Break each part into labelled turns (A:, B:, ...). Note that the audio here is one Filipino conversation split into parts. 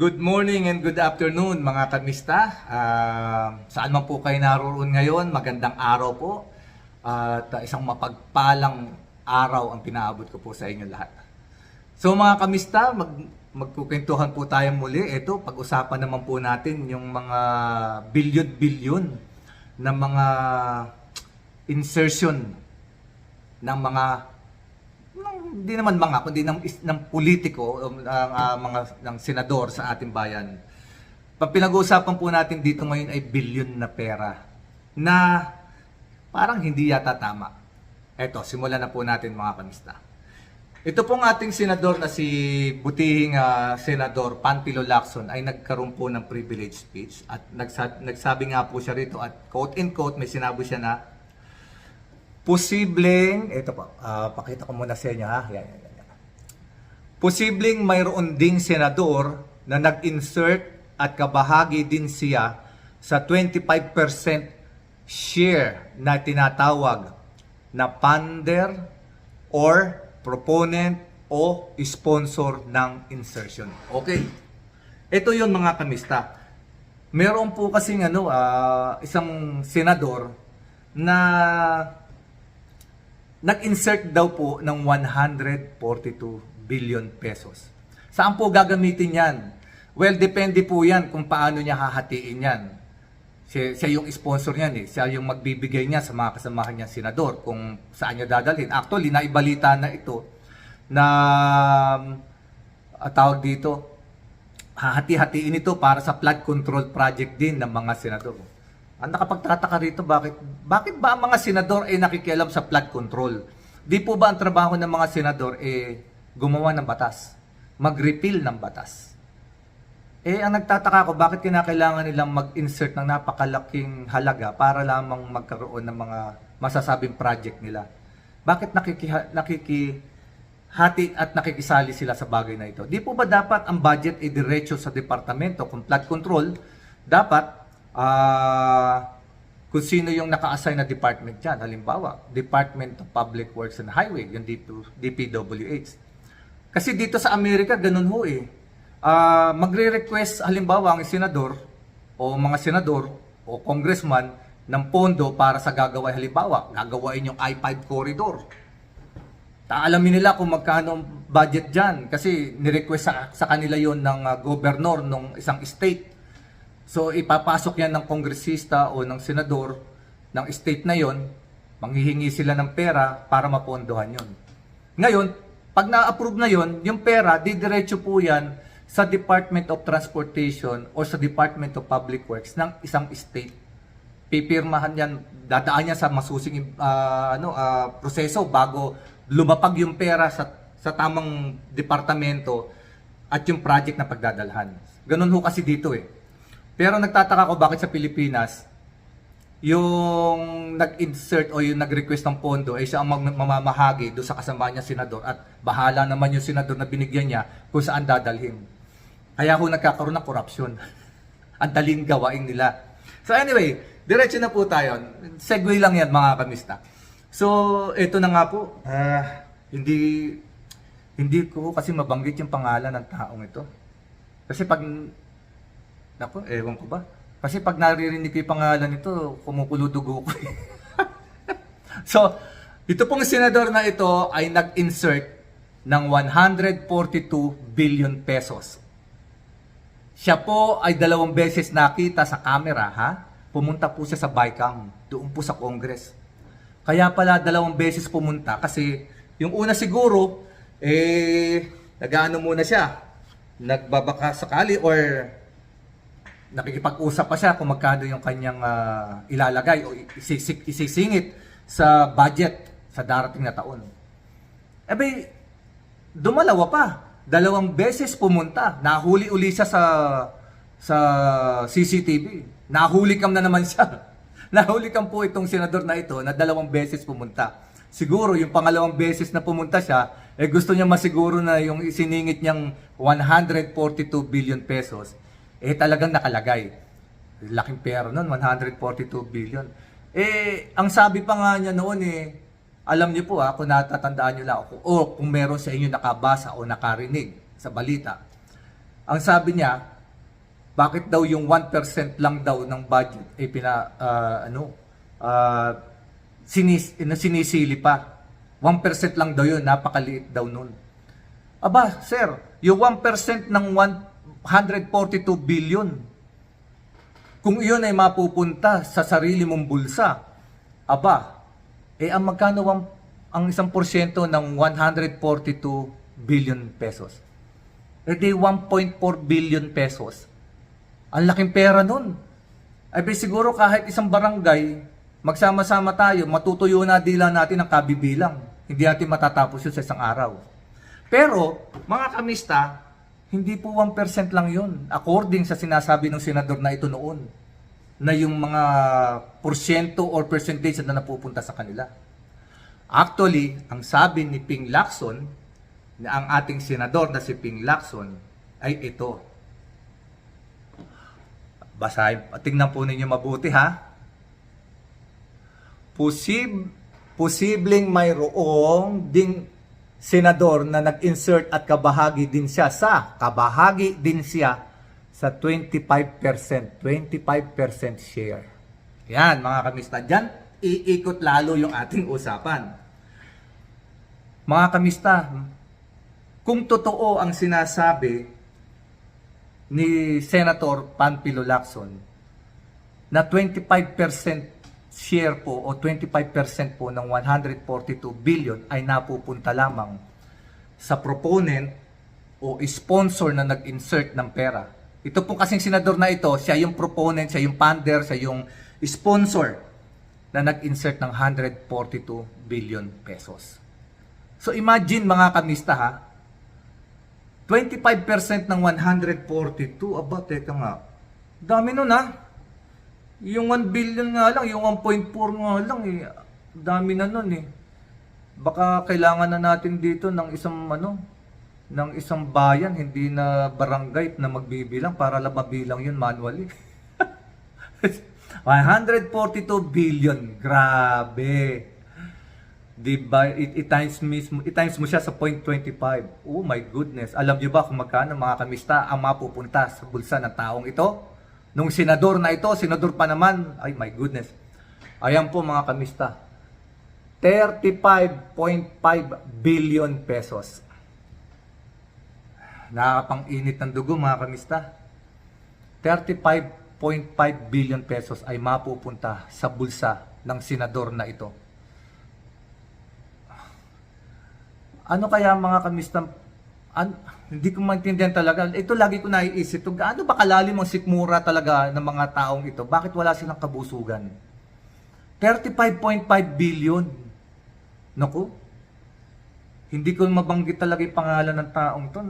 A: Good morning and good afternoon mga kamista. Saan man po kayo naroon ngayon, magandang araw po. At isang mapagpalang araw ang pinaabot ko po sa inyo lahat. So mga kamista, magkukwentuhan po tayo muli. Ito, pag-usapan naman po natin yung mga bilyon-bilyon na mga insertion ng mga hindi naman mga kundi ng politiko ng senador sa ating bayan. Pag pinag-uusapan po natin dito ngayon ay bilyon na pera na parang hindi yata tama. Eto, simulan na po natin mga kamista. Ito pong ating senador na si butihing senador Panfilo Lacson ay nagkaroon po ng privilege speech at nagsabi nga po siya rito at quote in quote may sinabi siya na posibleng, ito po, pakita ko muna sa inyo ha. Yan. Posibleng mayroon ding senador na nag-insert at kabahagi din siya sa 25% share na tinatawag na funder or proponent o sponsor ng insertion. Okay. Ito yun mga kamista. Meron po kasing isang senador na nag-insert daw po ng 142 billion pesos. Saan po gagamitin yan? Well, depende po yan kung paano niya hahatiin yan. Siya yung sponsor niyan eh. Siya yung magbibigay niya sa mga kasamahan niya senador kung saan niya dadalhin. Actually, naibalita na ito na tawag dito, hahati-hatiin ito para sa flood control project din ng mga senador. Ang nakapagtataka rito, bakit ba ang mga senador ay nakikialam sa flood control? Di po ba ang trabaho ng mga senador gumawa ng batas? Mag-repeal ng batas? Ang nagtataka ko, bakit kinakailangan nilang mag-insert ng napakalaking halaga para lamang magkaroon ng mga masasabing project nila? Bakit nakikihati at nakikisali sila sa bagay na ito? Di po ba dapat ang budget ay diretso sa departamento kung flood control? Dapat kung sino yung naka-assign na department dyan. Halimbawa, Department of Public Works and Highway, yung DPWH. Kasi dito sa Amerika, ganun ho eh. Magre-request halimbawa ang senador o mga senador o congressman ng pondo para sa gagawin. Halimbawa, gagawain yung I-5 corridor. Alamin nila kung magkano ang budget dyan kasi nirequest sa kanila yon ng governor ng isang state. So ipapasok yan ng kongresista o ng senador ng state na yon, manghihingi sila ng pera para mapondohan yon. Ngayon, pag na-approve na yon, yung pera, didiretso po yan sa Department of Transportation o sa Department of Public Works ng isang state. Pipirmahan yan, dadaan yan sa masusing proseso bago lumapag yung pera sa tamang departamento at yung project na pagdadalhan. Ganun ho kasi dito eh. Pero nagtataka ko bakit sa Pilipinas, yung nag-insert o yung nag-request ng pondo ay siya ang mamamahagi doon sa kasama niya senador at bahala naman yung senador na binigyan niya kung saan dadalhin. Kaya ho nagkakaroon ng korupsyon. Ang daling gawain nila. So anyway, diretso na po tayo. Segue lang yan mga kamista. So ito na nga po. Hindi ko kasi mabanggit yung pangalan ng taong ito. Kasi pag naku, ewan ko ba? Kasi pag naririnig ko yung pangalan nito, kumukulo dugo ko. So, ito pong senador na ito ay nag-insert ng 142 billion pesos. Siya po ay 2 beses nakita sa camera, ha? Pumunta po siya sa BICAM, doon po sa Congress. Kaya pala 2 beses pumunta kasi yung una siguro, nag-ano muna siya, nagbabaka sakali or nakikipag-usap pa siya kung magkano yung kanyang ilalagay o isisingit sa budget sa darating na taon. Dumalawa pa. 2 beses pumunta. Nahuli uli siya sa CCTV. Nahuli kam na naman siya. Nahuli kam po itong senador na ito na 2 beses pumunta. Siguro yung pangalawang beses na pumunta siya, gusto niya masiguro na yung isiningit niyang 142 billion pesos talagang nakalagay. Laking pera nun, 142 billion. Ang sabi pa nga niya noon alam niyo po kung natatandaan niyo lang o kung meron sa inyo nakabasa o nakarinig sa balita. Ang sabi niya, bakit daw yung 1% lang daw ng budget ay sinisili pa. 1% lang daw yun, napakaliit daw nun. Aba, sir, yung 1% ng 142 billion, kung iyon ay mapupunta sa sarili mong bulsa, aba, ang magkano ang 1% ng 142 billion pesos? Di 1.4 billion pesos. Ang laking pera nun. Siguro kahit isang barangay, magsama-sama tayo, matutuyo na dila natin ang kabibilang. Hindi natin matatapos yun sa isang araw. Pero, mga kamista, hindi po 1% lang yun. According sa sinasabi ng senador na ito noon, na yung mga porsyento or percentage na napupunta sa kanila. Actually, ang sabi ni Ping Lacson, na ang ating senador na si Ping Lacson, ay ito. Basahin, tingnan po ninyo mabuti ha. Posibleng mayroong ding senador na nag-insert at kabahagi din siya sa 25% share. Yan mga kamista, dyan iikot lalo yung ating usapan. Mga kamista, kung totoo ang sinasabi ni Senator Panfilo Lacson na 25% share po o 25% po ng 142 billion ay napupunta lamang sa proponent o sponsor na nag-insert ng pera. Ito po kasing senador na ito, siya yung proponent, siya yung funder, siya yung sponsor na nag-insert ng 142 billion pesos. So imagine mga kamista ha, 25% ng 142, aba teka nga, dami nun ha. Yung 1 billion nga lang, yung 1.4 nga lang dami na nun Baka kailangan na natin dito ng isang bayan, hindi na barangay na magbibilang para lang mabilang yun manually. 142 billion, grabe. Diba? I-times mo siya sa 0.25. Oh my goodness. Alam niyo ba kung magkano mga kamista ang mapupunta sa bulsa ng taong ito? Nung senador na ito, senador pa naman, ay my goodness. Ayan po mga kamista. 35.5 billion pesos. Nakakapang-init ng dugo mga kamista. 35.5 billion pesos ay mapupunta sa bulsa ng senador na ito. Ano kaya mga kamista, hindi ko maintindihan talaga. Ito lagi ko naiisip. Gaano ba kalalim ang sikmura talaga ng mga taong ito? Bakit wala silang kabusugan? 35.5 billion. Naku, hindi ko mabanggit talaga yung pangalan ng taong to.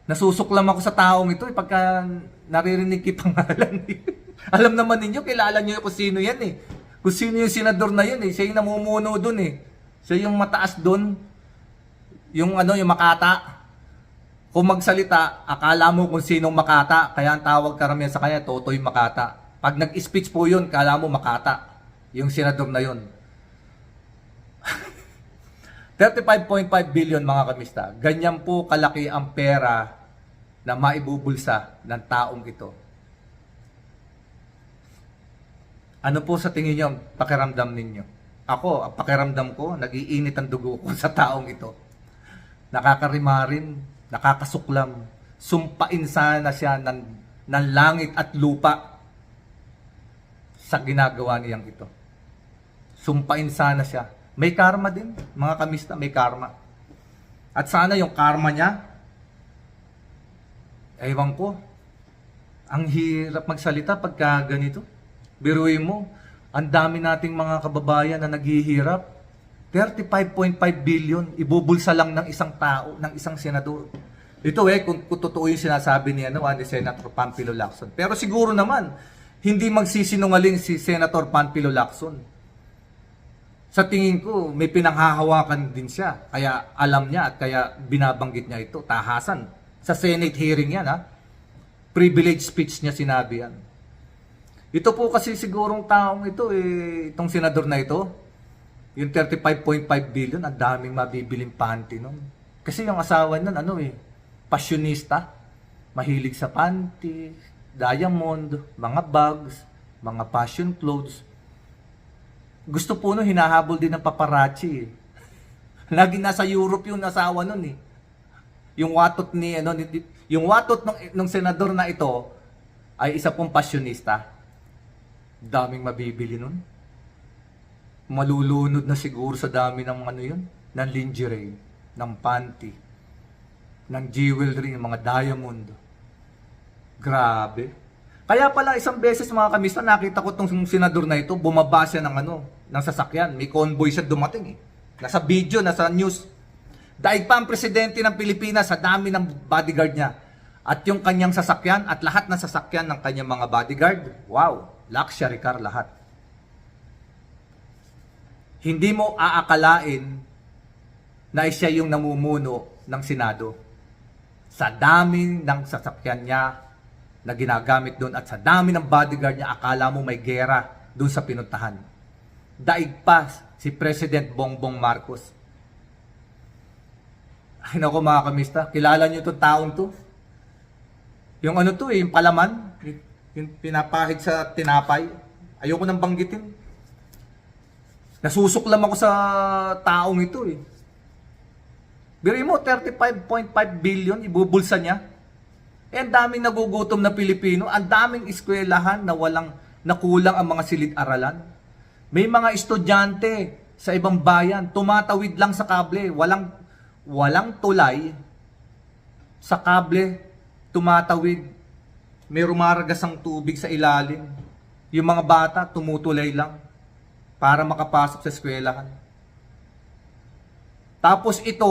A: Nasusuklam ako sa taong ito pagka naririnig yung pangalan. Alam naman ninyo, kilala nyo kung sino yan Kung sino yung senador na yun Siya yung namumuno dun Siya yung mataas dun. Yung Makata. Kung magsalita, akala mo kung sinong Makata. Kaya ang tawag karamihan sa kanya, Totoy Makata. Pag nag-speech po yun, kala mo Makata. Yung senador na yun. 35.5 billion mga kamista. Ganyan po kalaki ang pera na maibubulsa ng taong ito. Ano po sa tingin nyo, pakiramdam ninyo? Ako, ang pakiramdam ko, nag-iinit ang dugo ko sa taong ito. Nakakarimarin, nakakasuklam, sumpain sana siya ng langit at lupa sa ginagawa niyang ito. Sumpain sana siya. May karma din, mga kamista, may karma. At sana yung karma niya, ewan ko, ang hirap magsalita pagka ganito. Biruin mo, ang dami nating mga kababayan na naghihirap. 35.5 billion, ibubulsa lang ng isang tao, ng isang senador. Ito kung totoo yung sinasabi ni Senator Panfilo Lacson. Pero siguro naman, hindi magsisinungaling si Senator Panfilo Lacson. Sa tingin ko, may pinanghahawakan din siya. Kaya alam niya at kaya binabanggit niya ito. Tahasan. Sa Senate hearing yan Privilege speech niya sinabi yan. Ito po kasi sigurong taong ito, itong senador na ito, yung 35.5 billion, ang daming mabibiling panty nun. Kasi yung asawa nun, passionista. mahilig sa panty, diamond, mga bags, mga fashion clothes. Gusto po nun, hinahabol din ng paparazzi eh. Lagi nasa Europe yung asawa nun eh. Yung watot ni yung watot ng senador na ito ay isa pong pasyonista. Daming mabibili nun. Malulunod na siguro sa dami ng yun, ng lingerie, ng panty, ng jewelry, ng mga diamond. Grabe. Kaya pala isang beses mga kamista, nakita ko tong senador na ito, bumaba siya ng ng sasakyan. May convoy siya dumating eh. Nasa video, nasa news. Daig pa ang presidente ng Pilipinas sa dami ng bodyguard niya. At yung kanyang sasakyan at lahat ng sasakyan ng kanyang mga bodyguard, wow, luxury car lahat. Hindi mo aakalain na siya yung namumuno ng Senado. Sa dami ng sasakyan niya na ginagamit doon at sa dami ng bodyguard niya, akala mo may gera doon sa pinuntahan. Daig pa si President Bongbong Marcos. Ay nako mga kamista, kilala niyo itong taong to? Yung yung palaman, yung pinapahid sa tinapay. Ayoko nang banggitin. Nasusuklam ako sa taong ito eh. Biro mo, 35.5 billion ibubulsa niya. Eh, ang daming nagugutom na Pilipino, ang daming eskwelahan na nakulang ang mga silid-aralan. May mga estudyante sa ibang bayan, tumatawid lang sa kable, walang tulay sa kable, tumatawid, may rumaragas ang tubig sa ilalim. Yung mga bata, tumutulay lang para makapasok sa eskwelahan. Tapos ito,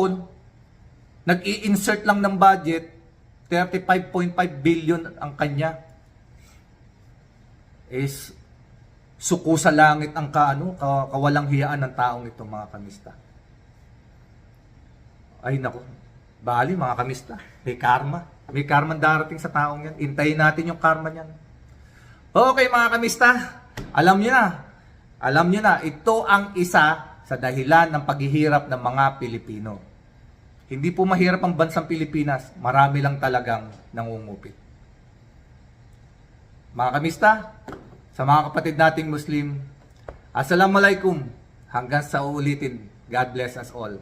A: nag-i-insert lang ng budget, 35.5 billion ang kanya. Is suko sa langit ang kawalang hiyaan ng taong ito mga kamista. Ay nako, bali mga kamista, may karma. May karma darating sa taong yan. Intayin natin yung karma niyan. Okay mga kamista, alam niyo na, ito ang isa sa dahilan ng paghihirap ng mga Pilipino. Hindi po mahirap ang bansang Pilipinas, marami lang talagang nangungupit. Mga kamista, sa mga kapatid nating Muslim, Assalamualaikum. Hanggang sa uulitin. God bless us all.